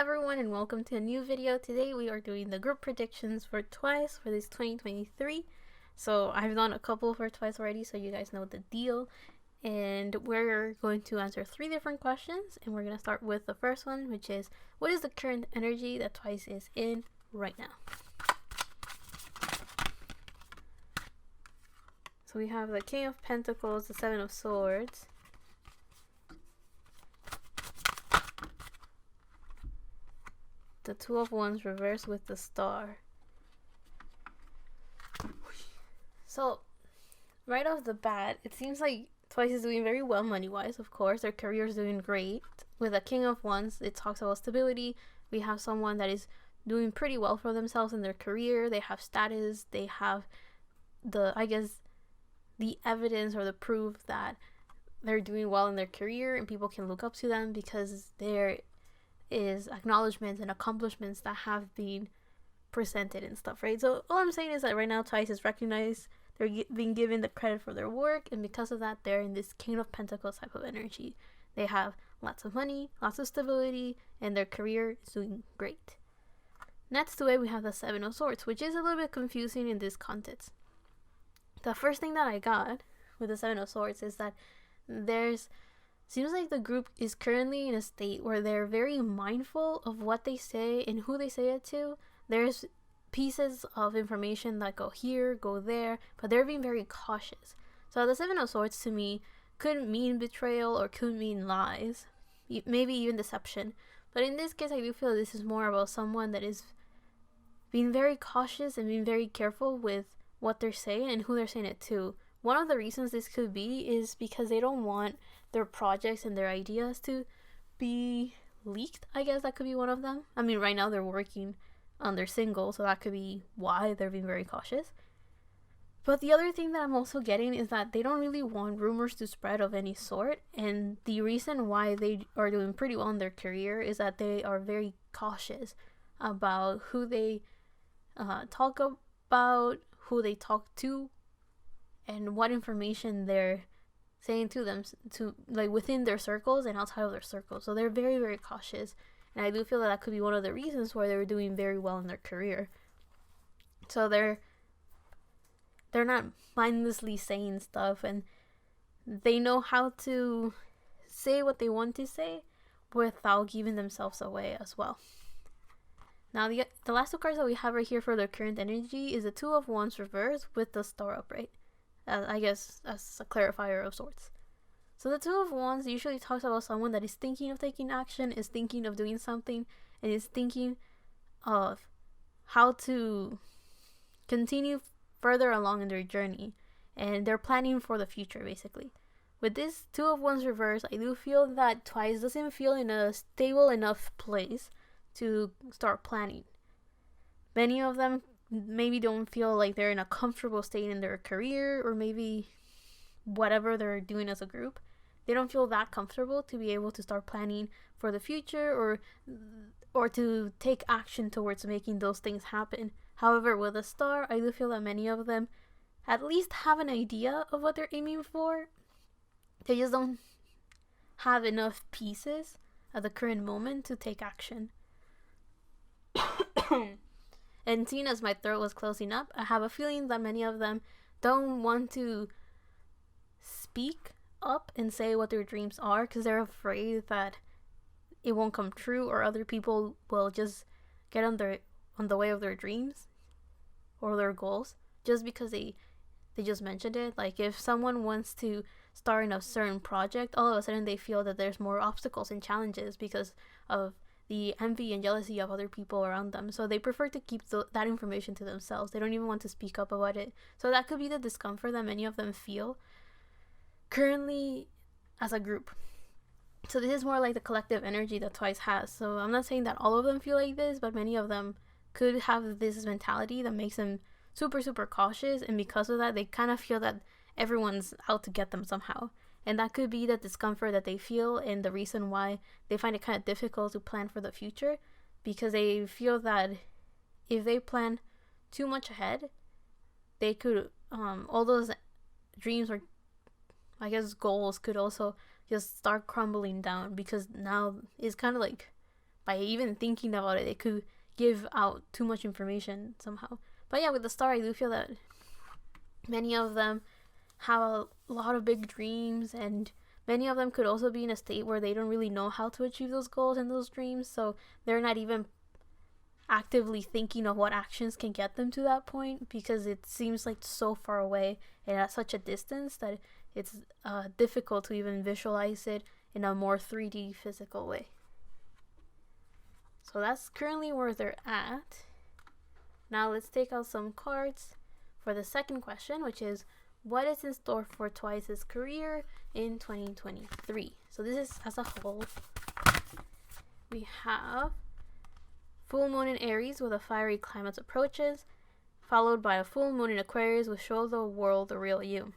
everyone and welcome to a new video. Today we are doing the group predictions for Twice for this 2023. So I've done a couple for Twice already, so you guys know the deal. And we're going to answer 3 different questions, and we're going to start with the first one, which is, what is the current energy that Twice is in right now? So we have the King of Pentacles, the Seven of Swords, the Two of Wands reversed with the Star. So, right off the bat, it seems like Twice is doing very well money-wise, of course. Their career is doing great. With a King of Wands, it talks about stability. We have someone that is doing pretty well for themselves in their career. They have status. They have the evidence or the proof that they're doing well in their career and people can look up to them because there is acknowledgments and accomplishments that have been presented and stuff, right? So all I'm saying is that right now Twice is recognized, they're being given the credit for their work, and because of that they're in this King of Pentacles type of energy. They have lots of money, lots of stability, and their career is doing great. Next to it we have the Seven of Swords, which is a little bit confusing in this context. The first thing that I got with the Seven of Swords is that seems like the group is currently in a state where they're very mindful of what they say and who they say it to. There's pieces of information that go here, go there, but they're being very cautious. So the Seven of Swords to me could mean betrayal or could mean lies, maybe even deception. But in this case, I do feel this is more about someone that is being very cautious and being very careful with what they're saying and who they're saying it to. One of the reasons this could be is because they don't want their projects and their ideas to be leaked. I guess that could be one of them. I mean, right now they're working on their single, so that could be why they're being very cautious. But the other thing that I'm also getting is that they don't really want rumors to spread of any sort, and the reason why they are doing pretty well in their career is that they are very cautious about who they talk about, who they talk to, and what information they're saying to them, to like within their circles and outside of their circles. So they're very, very cautious, and I do feel that could be one of the reasons why they're doing very well in their career. So they're not mindlessly saying stuff, and they know how to say what they want to say without giving themselves away as well. Now the last 2 cards that we have right here for their current energy is the Two of Wands reversed with the Star upright. I guess as a clarifier of sorts. So the Two of Wands usually talks about someone that is thinking of taking action, is thinking of doing something, and is thinking of how to continue further along in their journey, and they're planning for the future basically. With this Two of Wands reverse, I do feel that Twice doesn't feel in a stable enough place to start planning. Many of them maybe don't feel like they're in a comfortable state in their career, or maybe whatever they're doing as a group. They don't feel that comfortable to be able to start planning for the future or to take action towards making those things happen. However, with a Star, I do feel that many of them at least have an idea of what they're aiming for. They just don't have enough pieces at the current moment to take action. And seeing as my throat was closing up, I have a feeling that many of them don't want to speak up and say what their dreams are because they're afraid that it won't come true, or other people will just get on the way of their dreams or their goals just because they just mentioned it. Like if someone wants to start in a certain project, all of a sudden they feel that there's more obstacles and challenges because of the envy and jealousy of other people around them. So they prefer to keep that information to themselves. They don't even want to speak up about it. So that could be the discomfort that many of them feel currently as a group. So this is more like the collective energy that Twice has. So I'm not saying that all of them feel like this, but many of them could have this mentality that makes them super, super cautious. And because of that, they kind of feel that everyone's out to get them somehow. And that could be the discomfort that they feel, and the reason why they find it kind of difficult to plan for the future, because they feel that if they plan too much ahead, they could, all those dreams or I guess goals could also just start crumbling down, because now it's kind of like by even thinking about it, it could give out too much information somehow. But yeah, with the star, I do feel that many of them have a lot of big dreams, and many of them could also be in a state where they don't really know how to achieve those goals and those dreams, so they're not even actively thinking of what actions can get them to that point, because it seems like so far away and at such a distance that it's difficult to even visualize it in a more 3D physical way. So that's currently where they're at. Now let's take out some cards for the second question, which is, what is in store for Twice's career in 2023? So this is as a whole. We have full moon in Aries with a fiery climate approaches, followed by a full moon in Aquarius with show the world the real you.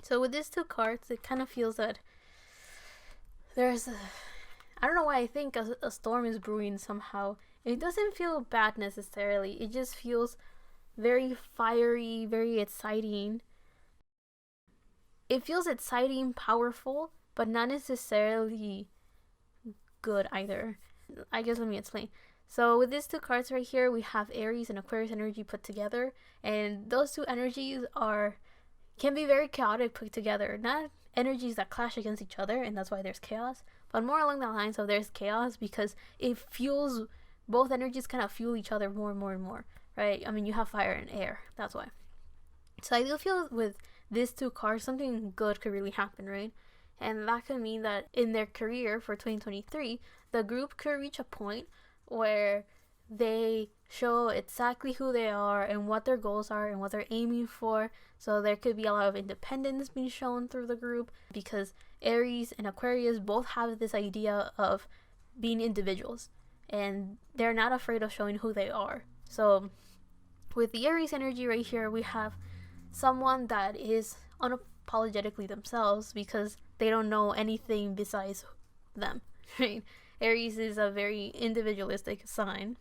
So with these two cards, it kind of feels that there's I don't know why I think a storm is brewing somehow. It doesn't feel bad necessarily. It just feels very fiery, very exciting. It feels exciting, powerful, but not necessarily good either. I guess let me explain. So with these two cards right here, we have Aries and Aquarius energy put together, and those two energies can be very chaotic put together. Not energies that clash against each other, and that's why there's chaos, but more along the lines of there's chaos because it fuels, both energies kind of fuel each other more and more and more, right? I mean, you have fire and air, that's why. So I do feel with these two cards, something good could really happen, right? And that could mean that in their career for 2023, the group could reach a point where they show exactly who they are and what their goals are and what they're aiming for. So there could be a lot of independence being shown through the group, because Aries and Aquarius both have this idea of being individuals and they're not afraid of showing who they are. So with the Aries energy right here, we have someone that is unapologetically themselves because they don't know anything besides them, right? Aries is a very individualistic sign,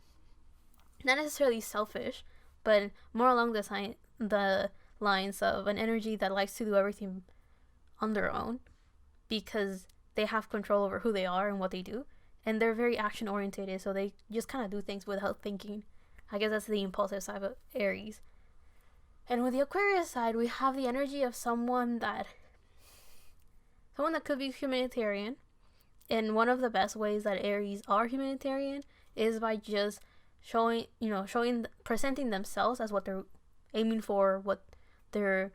not necessarily selfish, but more along the lines of an energy that likes to do everything on their own because they have control over who they are and what they do, and they're very action oriented, so they just kind of do things without thinking. I guess that's the impulsive side of Aries. And with the Aquarius side, we have the energy of someone that could be humanitarian. And one of the best ways that Aries are humanitarian is by just presenting themselves as what they're aiming for, what they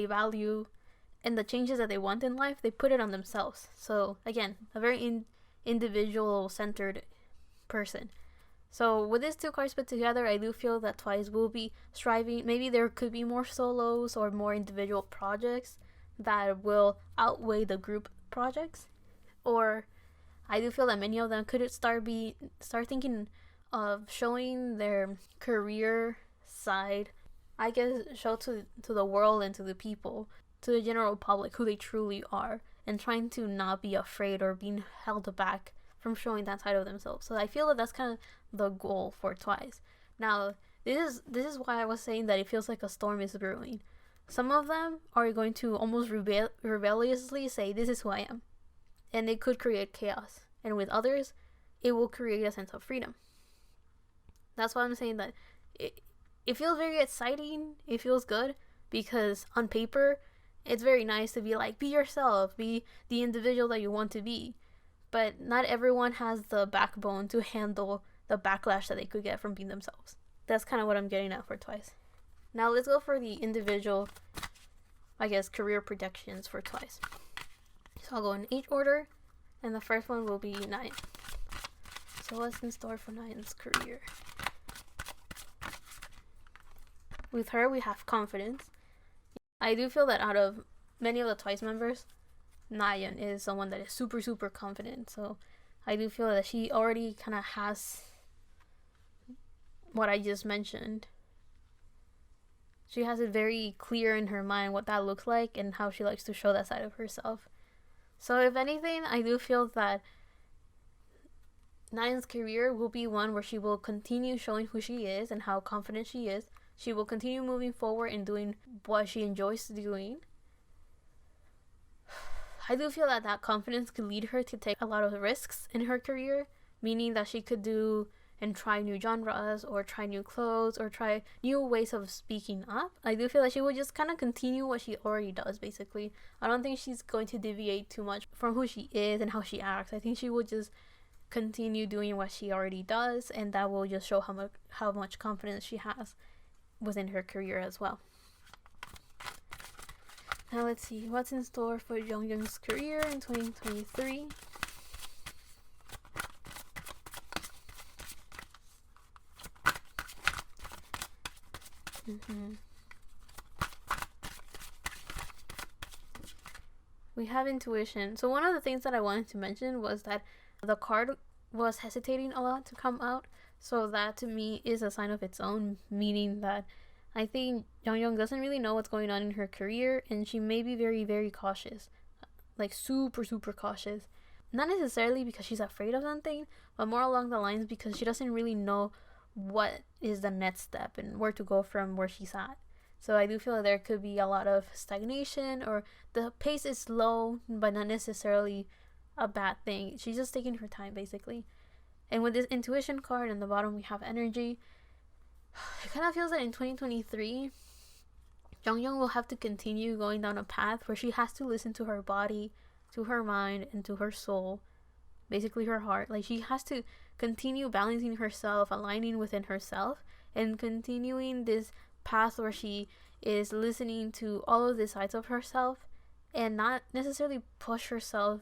value, and the changes that they want in life, they put it on themselves. So again, a very individual-centered person. So with these two cards put together, I do feel that Twice will be striving. Maybe there could be more solos or more individual projects that will outweigh the group projects, or I do feel that many of them could start thinking of showing their career side, I guess, show to the world and to the people, to the general public, who they truly are, and trying to not be afraid or being held back from showing that side of themselves. So I feel that that's kind of the goal for Twice. Now this is why I was saying that it feels like a storm is brewing. Some of them are going to almost rebelliously say, this is who I am. And it could create chaos. And with others, it will create a sense of freedom. That's why I'm saying that it feels very exciting. It feels good because on paper, it's very nice to be like, be yourself, be the individual that you want to be. But not everyone has the backbone to handle the backlash that they could get from being themselves. That's kind of what I'm getting at for Twice. Now let's go for the individual, I guess, career predictions for Twice. So I'll go in each order, and the first one will be 9. So what's in store for 9's career? With her, we have confidence. I do feel that out of many of the Twice members, Nayeon is someone that is super, super confident. So I do feel that she already kind of has what I just mentioned. She has it very clear in her mind what that looks like and how she likes to show that side of herself. So if anything, I do feel that Nayeon's career will be one where she will continue showing who she is and how confident she is. She will continue moving forward and doing what she enjoys doing. I do feel that that confidence could lead her to take a lot of risks in her career, meaning that she could do and try new genres or try new clothes or try new ways of speaking up. I do feel that she will just kind of continue what she already does, basically. I don't think she's going to deviate too much from who she is and how she acts. I think she will just continue doing what she already does, and that will just show how much confidence she has within her career as well. Now let's see what's in store for Jonghyun's career in 2023. We have intuition. So one of the things that I wanted to mention was that the card was hesitating a lot to come out. So that to me is a sign of its own, meaning that I think Jonghyun doesn't really know what's going on in her career, and she may be very, very cautious. Like super, super cautious. Not necessarily because she's afraid of something, but more along the lines because she doesn't really know what is the next step and where to go from where she's at. So I do feel like there could be a lot of stagnation, or the pace is slow, but not necessarily a bad thing. She's just taking her time, basically. And with this intuition card in the bottom, we have energy. It kind of feels that in 2023, Jonghyun will have to continue going down a path where she has to listen to her body, to her mind, and to her soul, basically her heart. Like, she has to continue balancing herself, aligning within herself, and continuing this path where she is listening to all of the sides of herself and not necessarily push herself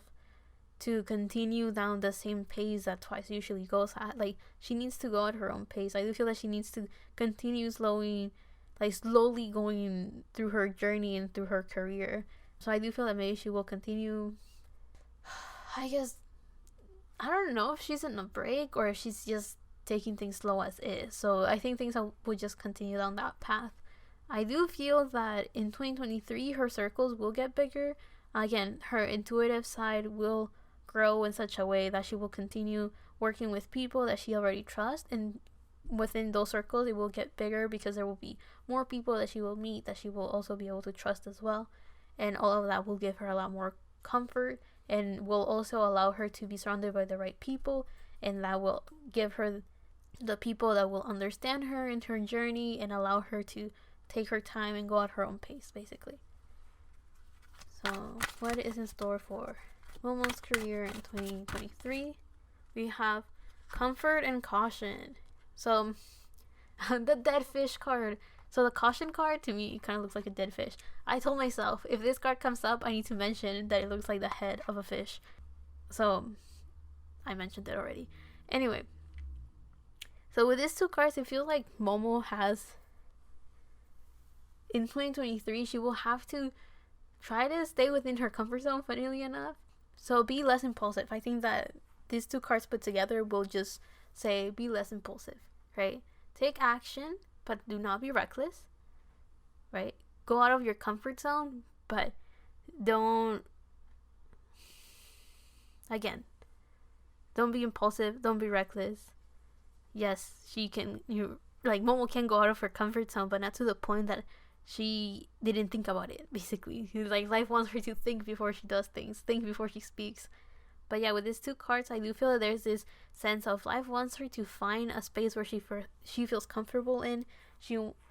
to continue down the same pace that Twice usually goes at. Like, she needs to go at her own pace. I do feel that she needs to continue slowly going through her journey and through her career. So I do feel that maybe she will continue. I guess, I don't know if she's in a break or if she's just taking things slow as is. So I think things will just continue down that path. I do feel that in 2023 her circles will get bigger. Again, her intuitive side will grow in such a way that she will continue working with people that she already trusts, and within those circles it will get bigger because there will be more people that she will meet that she will also be able to trust as well, and all of that will give her a lot more comfort and will also allow her to be surrounded by the right people, and that will give her the people that will understand her in her journey and allow her to take her time and go at her own pace, basically. So what is in store for Momo's career in 2023? We have comfort and caution. So the dead fish card. So the caution card, to me, it kind of looks like a dead fish. I told myself, if this card comes up, I need to mention that it looks like the head of a fish. So I mentioned it already. Anyway, so with these two cards, I feel like Momo has, in 2023, she will have to try to stay within her comfort zone, funnily enough. So be less impulsive. I think that these two cards put together will just say be less impulsive, right? Take action, but do not be reckless, right? Go out of your comfort zone, but don't be impulsive, don't be reckless. Yes, Momo can go out of her comfort zone, but not to the point that she didn't think about it, basically. Like, life wants her to think before she does things, think before she speaks. But yeah, with these two cards, I do feel that there's this sense of life wants her to find a space where she feels comfortable in.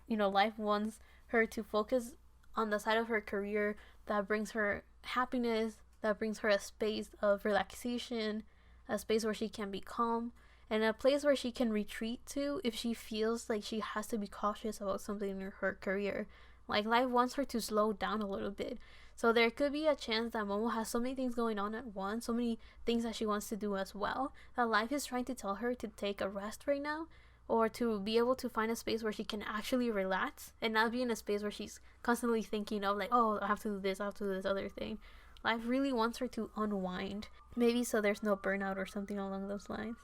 Life wants her to focus on the side of her career that brings her happiness, that brings her a space of relaxation, a space where she can be calm, and a place where she can retreat to if she feels like she has to be cautious about something in her career. Like, life wants her to slow down a little bit. So there could be a chance that Momo has so many things going on at once, so many things that she wants to do as well, that life is trying to tell her to take a rest right now, or to be able to find a space where she can actually relax and not be in a space where she's constantly thinking of like, oh, I have to do this, I have to do this other thing. Life really wants her to unwind, maybe so there's no burnout or something along those lines.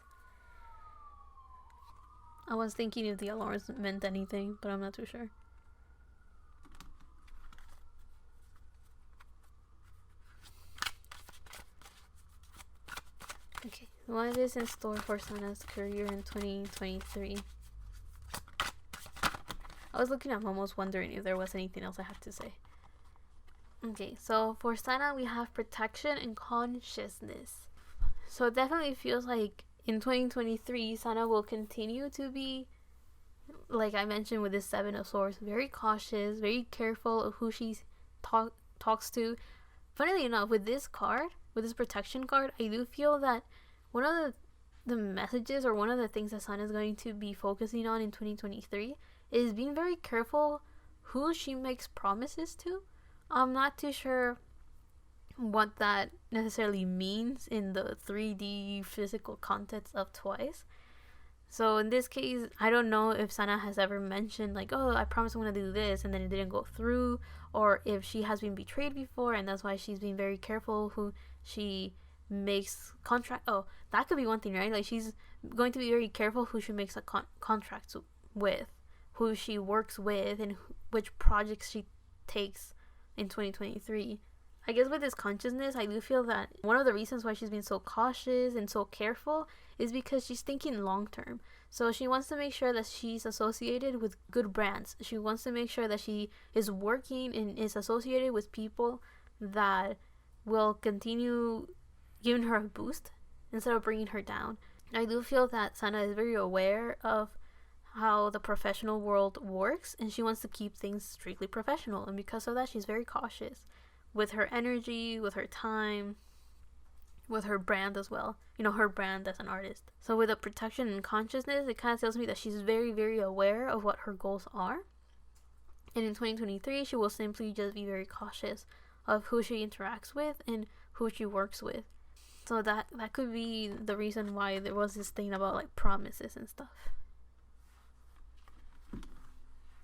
I was thinking if the alarms meant anything, but I'm not too sure. Okay, what is in store for Sana's career in 2023? I was looking at Momo's, wondering if there was anything else I had to say. Okay, so for Sana, we have protection and consciousness. So it definitely feels like in 2023, Sana will continue to be, like I mentioned with this Seven of Swords, very cautious, very careful of who she talks to. Funnily enough, with this card, with this protection card, I do feel that one of the messages or one of the things that Sana is going to be focusing on in 2023 is being very careful who she makes promises to. I'm not too sure what that necessarily means in the 3D physical context of Twice. So in this case, I don't know if Sana has ever mentioned like, oh, I promised I'm gonna do this and then it didn't go through, or if she has been betrayed before and that's why she's being very careful who she makes contract. Oh, that could be one thing, right? Like she's going to be very careful who she makes a contracts with, who she works with, and which projects she takes in 2023. I guess with this consciousness, I do feel that one of the reasons why she's been so cautious and so careful is because she's thinking long term. So she wants to make sure that she's associated with good brands. She wants to make sure that she is working and is associated with people that will continue giving her a boost instead of bringing her down. I do feel that Sana is very aware of how the professional world works and she wants to keep things strictly professional, and because of that she's very cautious with her energy, with her time, with her brand as well. You know, her brand as an artist. So with the protection and consciousness, it kind of tells me that she's very, very aware of what her goals are. And in 2023, she will simply just be very cautious of who she interacts with and who she works with. So that could be the reason why there was this thing about like promises and stuff.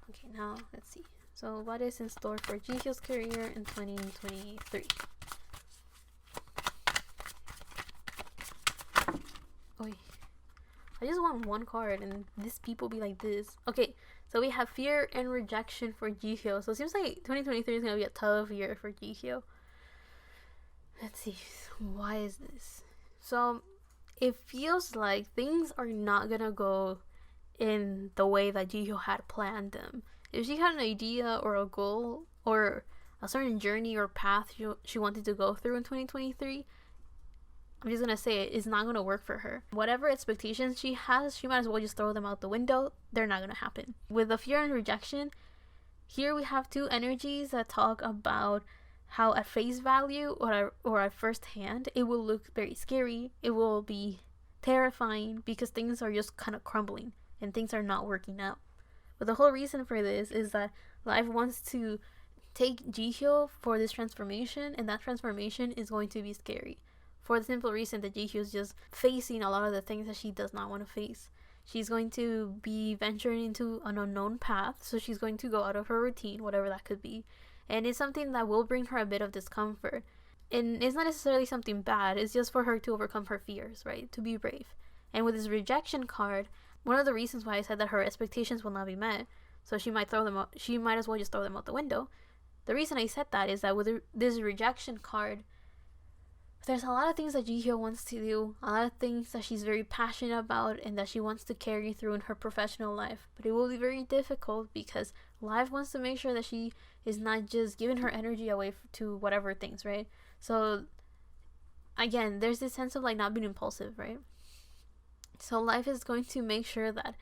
Okay, now let's see. So what is in store for Jihyo's career in 2023? Oy. I just want one card and these people be like this. Okay, so we have fear and rejection for Jihyo. So it seems like 2023 is going to be a tough year for Jihyo. Let's see. Why is this? So it feels like things are not going to go in the way that Jihyo had planned them. If she had an idea or a goal or a certain journey or path she wanted to go through in 2023, I'm just going to say it's not going to work for her. Whatever expectations she has, she might as well just throw them out the window. They're not going to happen. With the fear and rejection, here we have two energies that talk about how at face value or at first hand, it will look very scary. It will be terrifying because things are just kind of crumbling and things are not working out. But the whole reason for this is that life wants to take Jihyo for this transformation, and that transformation is going to be scary. For the simple reason that Jihyo is just facing a lot of the things that she does not want to face. She's going to be venturing into an unknown path, so she's going to go out of her routine, whatever that could be. And it's something that will bring her a bit of discomfort. And it's not necessarily something bad, it's just for her to overcome her fears, right? To be brave. And with this rejection card, one of the reasons why I said that her expectations will not be met, so she might throw them out, she might as well just throw them out the window. The reason I said that is that with this rejection card, there's a lot of things that Jihyo wants to do, a lot of things that she's very passionate about and that she wants to carry through in her professional life. But it will be very difficult because life wants to make sure that she is not just giving her energy away to whatever things, right? So again, there's this sense of like not being impulsive, right? So life is going to make sure that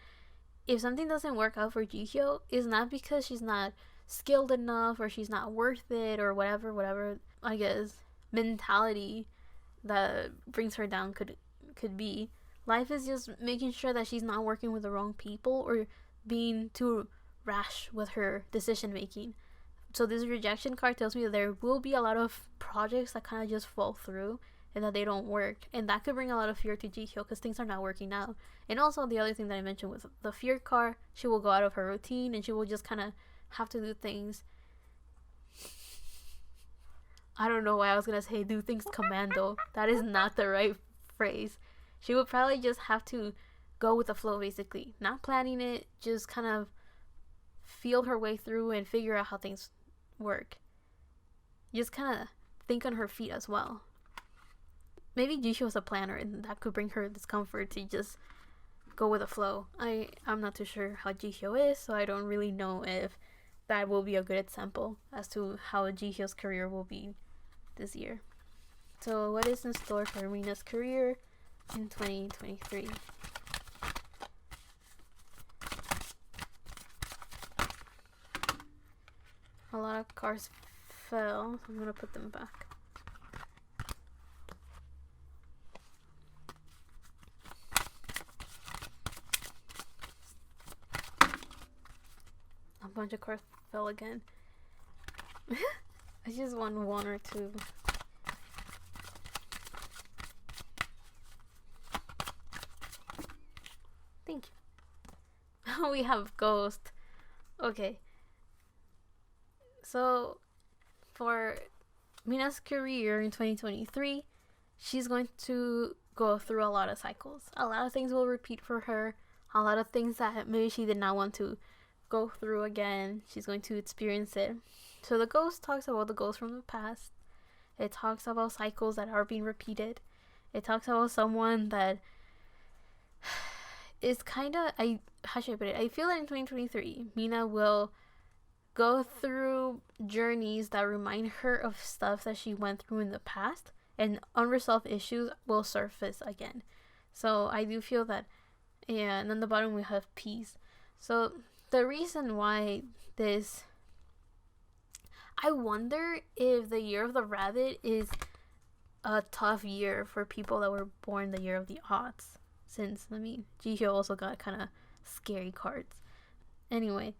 if something doesn't work out for Jihyo, it's not because she's not skilled enough or she's not worth it or whatever I guess mentality that brings her down could be. Life is just making sure that she's not working with the wrong people or being too rash with her decision making. So this rejection card tells me that there will be a lot of projects that kind of just fall through and that they don't work, and that could bring a lot of fear to Jihyo because things are not working out. And also the other thing that I mentioned with the fear card, she will go out of her routine and she will just kind of have to do things. I don't know why I was gonna say do things commando. That is not the right phrase. She would probably just have to go with the flow, basically, not planning it, just kind of feel her way through and figure out how things work. Just kind of think on her feet as well. Maybe Jihyo was a planner and that could bring her discomfort to just go with the flow. I'm not too sure how Jihyo is, so I don't really know if that will be a good example as to how Jihyo's career will be this year. So what is in store for Mina's career in 2023? A lot of cards fell, so I'm gonna put them back. A bunch of cards fell again. I just want one or two. Thank you. We have Ghost. Okay. So, for Mina's career in 2023, she's going to go through a lot of cycles. A lot of things will repeat for her. A lot of things that maybe she did not want to go through again. She's going to experience it. So the Ghost talks about the ghosts from the past. It talks about cycles that are being repeated. It talks about someone that is kind of, how should I put it? I feel that in 2023, Mina will go through journeys that remind her of stuff that she went through in the past, and unresolved issues will surface again. So I do feel that, yeah, and on the bottom we have peace. So the reason why this, I wonder if the year of the rabbit is a tough year for people that were born the year of the odds, since, Jihyo also got kind of scary cards. Anyway,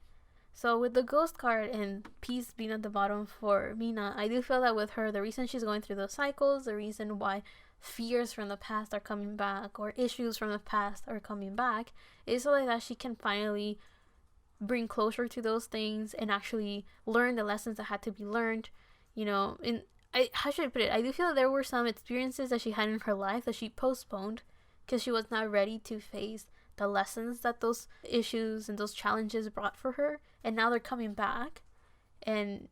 so with the Ghost card and peace being at the bottom for Mina, I do feel that with her, the reason she's going through those cycles, the reason why fears from the past are coming back, or issues from the past are coming back, is so that she can finally bring closure to those things and actually learn the lessons that had to be learned. How should I put it? I do feel that there were some experiences that she had in her life that she postponed because she was not ready to face the lessons that those issues and those challenges brought for her, and now they're coming back. And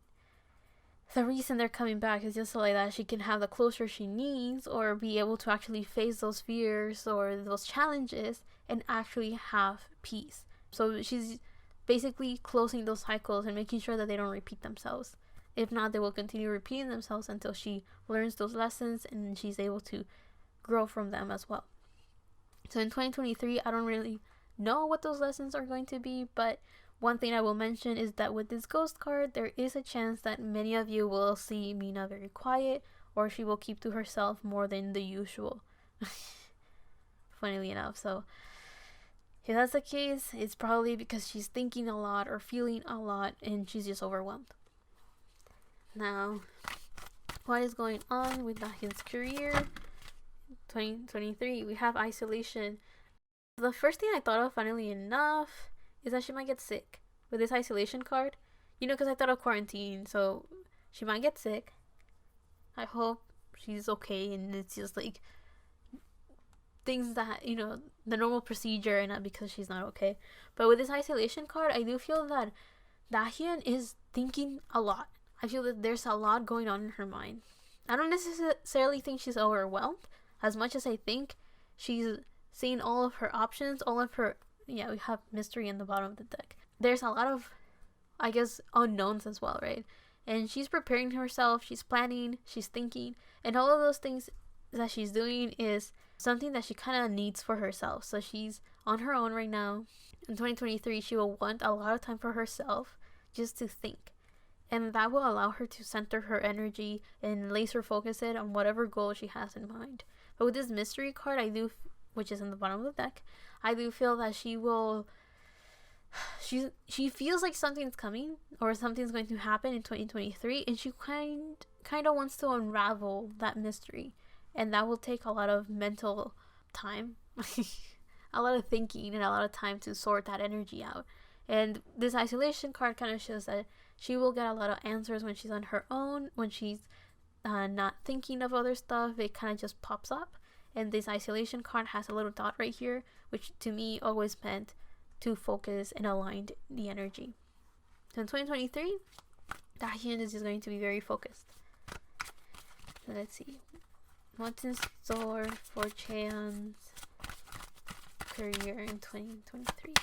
the reason they're coming back is just so that she can have the closure she needs, or be able to actually face those fears or those challenges and actually have peace. So she's basically closing those cycles and making sure that they don't repeat themselves. If not, they will continue repeating themselves until she learns those lessons and she's able to grow from them as well. So in 2023, I don't really know what those lessons are going to be, but one thing I will mention is that with this Ghost card, there is a chance that many of you will see Mina very quiet, or she will keep to herself more than the usual. Funnily enough. So if that's the case, it's probably because she's thinking a lot or feeling a lot and she's just overwhelmed. Now, what is going on with Dahyun's career? 2023, we have isolation. The first thing I thought of, funnily enough, is that she might get sick with this isolation card. Because I thought of quarantine, so she might get sick. I hope she's okay and it's just like things that, the normal procedure and not because she's not okay. But with this isolation card, I do feel that Dahyun is thinking a lot. I feel that there's a lot going on in her mind. I don't necessarily think she's overwhelmed, as much as I think she's seeing all of her options, all of her, we have mystery in the bottom of the deck. There's a lot of, I guess, unknowns as well, right? And she's preparing herself, she's planning, she's thinking, and all of those things that she's doing is something that she kind of needs for herself. So she's on her own right now. In 2023, she will want a lot of time for herself just to think. And that will allow her to center her energy and laser focus it on whatever goal she has in mind. But with this mystery card, which is in the bottom of the deck, I do feel that she feels like something's coming or something's going to happen in 2023, and she kind of wants to unravel that mystery, and that will take a lot of mental time, a lot of thinking, and a lot of time to sort that energy out. And this isolation card kind of shows that she will get a lot of answers when she's on her own, when she's not thinking of other stuff. It kind of just pops up. And this isolation card has a little dot right here, which to me always meant to focus and align the energy. So in 2023, Dahyun is just going to be very focused. So let's see. What's in store for Chaeyeon's career in 2023?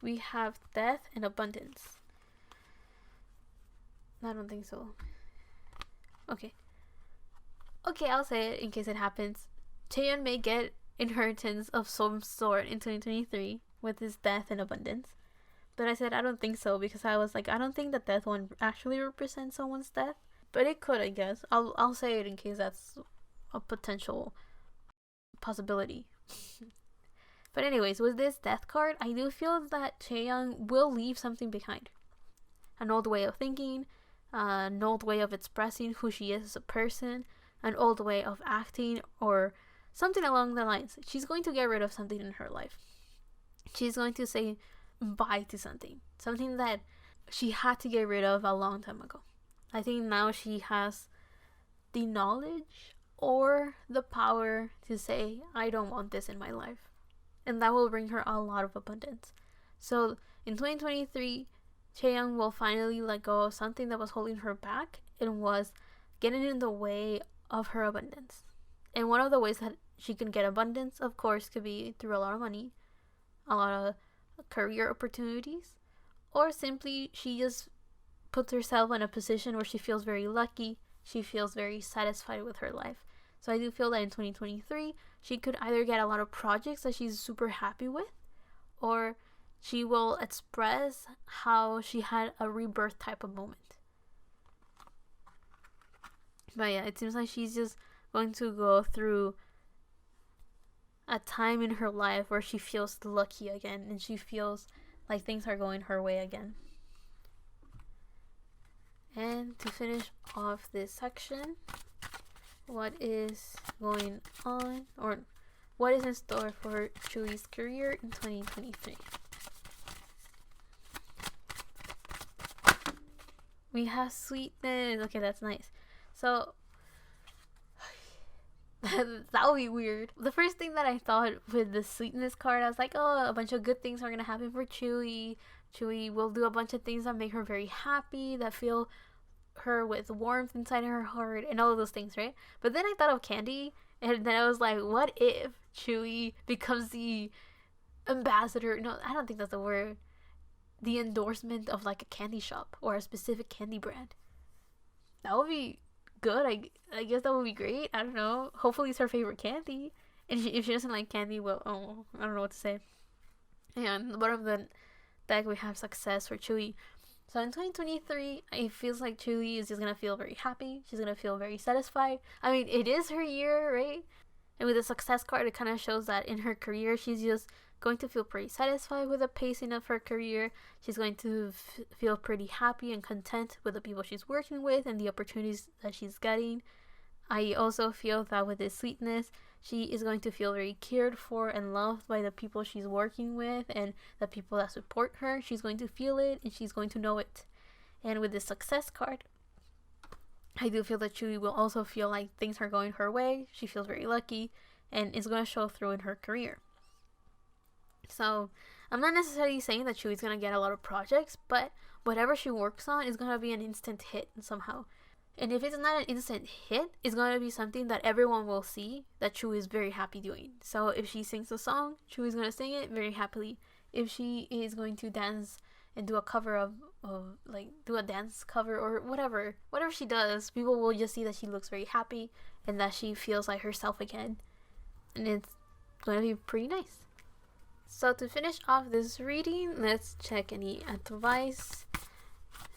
We have death and abundance. I don't think so. Okay, I'll say it in case it happens. Taeyeon may get inheritance of some sort in 2023 with his death and abundance. But I said I don't think so because I was like, I don't think that death one actually represents someone's death. But it could, I guess. I'll say it in case that's a potential possibility. But anyways, with this death card, I do feel that Chaeyoung will leave something behind. An old way of thinking, an old way of expressing who she is as a person, an old way of acting, or something along the lines. She's going to get rid of something in her life. She's going to say bye to something that she had to get rid of a long time ago. I think now she has the knowledge or the power to say, I don't want this in my life. And that will bring her a lot of abundance. So in 2023, Chaeyoung will finally let go of something that was holding her back and was getting in the way of her abundance. And one of the ways that she can get abundance, of course, could be through a lot of money, a lot of career opportunities, or simply she just puts herself in a position where she feels very lucky, she feels very satisfied with her life. So I do feel that in 2023, she could either get a lot of projects that she's super happy with, or she will express how she had a rebirth type of moment. But yeah, it seems like she's just going to go through a time in her life where she feels lucky again and she feels like things are going her way again. And to finish off this section, what is going on or what is in store for Chui's career in 2023? We have sweetness. Okay, that's nice. So that would be weird. The first thing that I thought with the sweetness card, I was like, oh, a bunch of good things are gonna happen for Chui. Chui will do a bunch of things that make her very happy, that fill her with warmth inside her heart, and all of those things, right? But then I thought of Candy, and then I was like, what if Chui becomes the ambassador? No, I don't think that's the word. The endorsement of like a candy shop or a specific candy brand. That would be good. I guess that would be great. I don't know. Hopefully it's her favorite candy. And if she doesn't like candy, well, oh, I don't know what to say. And bottom of the deck, we have success for Chui. So in 2023, it feels like Chui is just gonna feel very happy. She's gonna feel very satisfied. I mean, it is her year, right? And with the success card, it kind of shows that in her career, she's just going to feel pretty satisfied with the pacing of her career. She's going to feel pretty happy and content with the people she's working with and the opportunities that she's getting. I also feel that with this sweetness, she is going to feel very cared for and loved by the people she's working with and the people that support her. She's going to feel it and she's going to know it. And with the success card, I do feel that Chui will also feel like things are going her way. She feels very lucky and it's going to show through in her career. So I'm not necessarily saying that Chui's going to get a lot of projects, but whatever she works on is going to be an instant hit somehow. And if it's not an instant hit, it's going to be something that everyone will see that Chui is very happy doing. So if she sings a song, Chui's going to sing it very happily. If she is going to dance and do a cover of like do a dance cover or whatever she does, people will just see that she looks very happy and that she feels like herself again. And it's going to be pretty nice. So to finish off this reading, let's check any advice,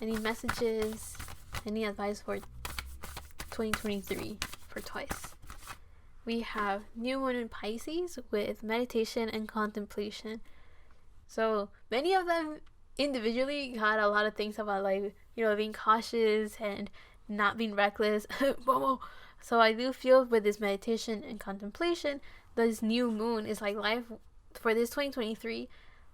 any messages, any advice for 2023 for Twice. We have New Moon in Pisces with meditation and contemplation. So many of them individually got a lot of things about like, you know, being cautious and not being reckless. Momo. So I do feel with this meditation and contemplation, this new moon is like life. For this 2023,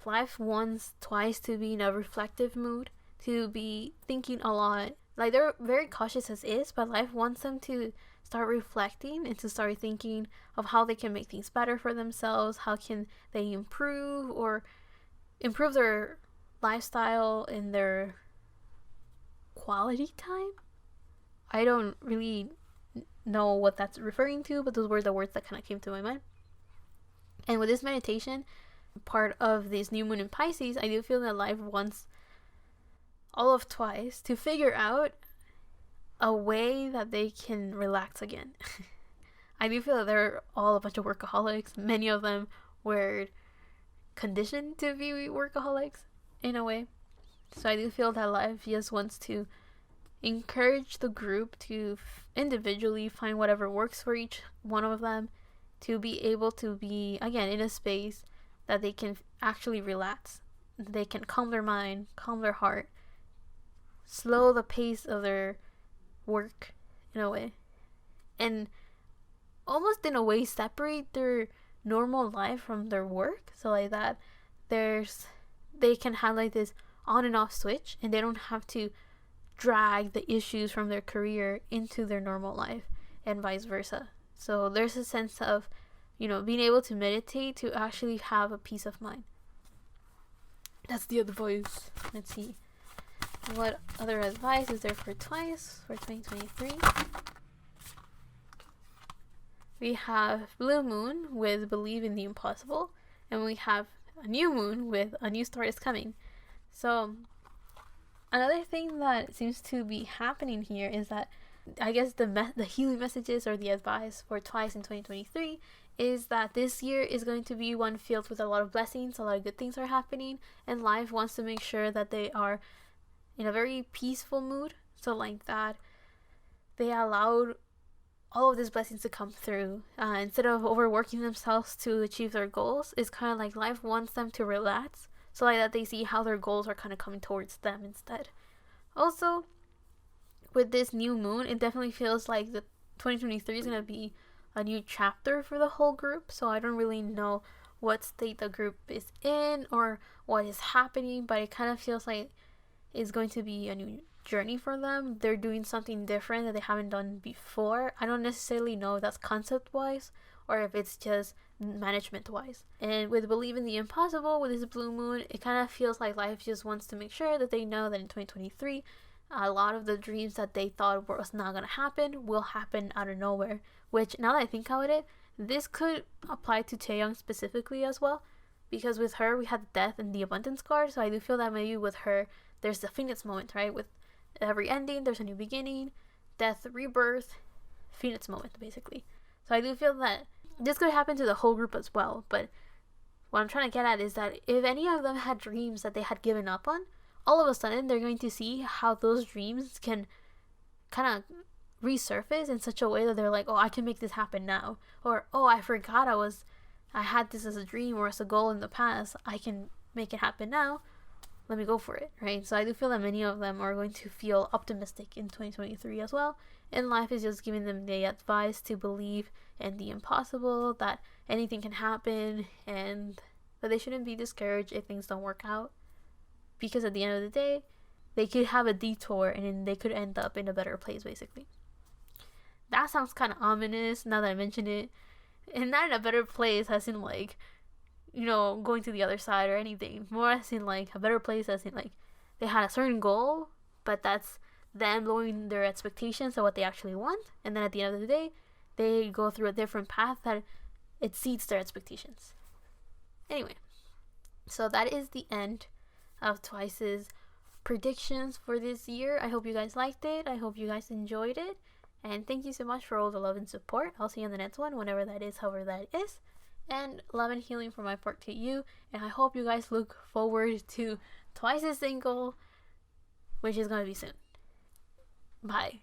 life wants Twice to be in a reflective mood, to be thinking a lot. Like they're very cautious as is, but life wants them to start reflecting and to start thinking of how they can make things better for themselves, how can they improve or improve their lifestyle and their quality time. I don't really know what that's referring to, but those were the words that kind of came to my mind. And with this meditation, part of this new moon in Pisces, I do feel that life wants all of Twice to figure out a way that they can relax again. I do feel that they're all a bunch of workaholics. Many of them were conditioned to be workaholics in a way. So I do feel that life just wants to encourage the group to individually find whatever works for each one of them, to be able to be, again, in a space that they can actually relax. They can calm their mind, calm their heart, slow the pace of their work in a way, and almost in a way separate their normal life from their work, so like that they can have like this on and off switch, and they don't have to drag the issues from their career into their normal life and vice versa. So there's a sense of, being able to meditate to actually have a peace of mind. That's the advice. Let's see. What other advice is there for Twice for 2023? We have Blue Moon with Believe in the Impossible, and we have a new moon with A New Start is Coming. So another thing that seems to be happening here is that I guess the healing messages or the advice for Twice in 2023 is that this year is going to be one filled with a lot of blessings, a lot of good things are happening, and life wants to make sure that they are in a very peaceful mood. So like that, they allowed all of these blessings to come through. Instead of overworking themselves to achieve their goals, it's kind of like life wants them to relax, so like that they see how their goals are kind of coming towards them instead. Also, with this new moon, it definitely feels like the 2023 is going to be a new chapter for the whole group. So I don't really know what state the group is in or what is happening, but it kind of feels like it's going to be a new journey for them. They're doing something different that they haven't done before. I don't necessarily know if that's concept wise or if it's just management wise. And with Believe in the Impossible, with this blue moon, it kind of feels like life just wants to make sure that they know that in 2023 a lot of the dreams that they thought was not going to happen will happen out of nowhere. Which, now that I think about it, this could apply to Taeyoung specifically as well, because with her we had death and the abundance card. So I do feel that maybe with her there's the Phoenix moment, right? With every ending there's a new beginning, death, rebirth, Phoenix moment basically. So I do feel that this could happen to the whole group as well. But what I'm trying to get at is that if any of them had dreams that they had given up on, all of a sudden they're going to see how those dreams can kind of resurface in such a way that they're like, oh, I can make this happen now, or oh, I forgot I had this as a dream or as a goal in the past, I can make it happen now, let me go for it, right? So I do feel that many of them are going to feel optimistic in 2023 as well, and life is just giving them the advice to believe in the impossible, that anything can happen, and that they shouldn't be discouraged if things don't work out, because at the end of the day they could have a detour and then they could end up in a better place basically. That sounds kind of ominous now that I mention it, and not in a better place as in like, going to the other side or anything, more as in like a better place as in like they had a certain goal, but that's them lowering their expectations of what they actually want, and then at the end of the day they go through a different path that exceeds their expectations. Anyway, so that is the end of Twice's predictions for this year. I hope you guys liked it. I hope you guys enjoyed it. And thank you so much for all the love and support. I'll see you on the next one, whenever that is, however that is. And love and healing from my part to you. And I hope you guys look forward to Twice's single, which is going to be soon. Bye.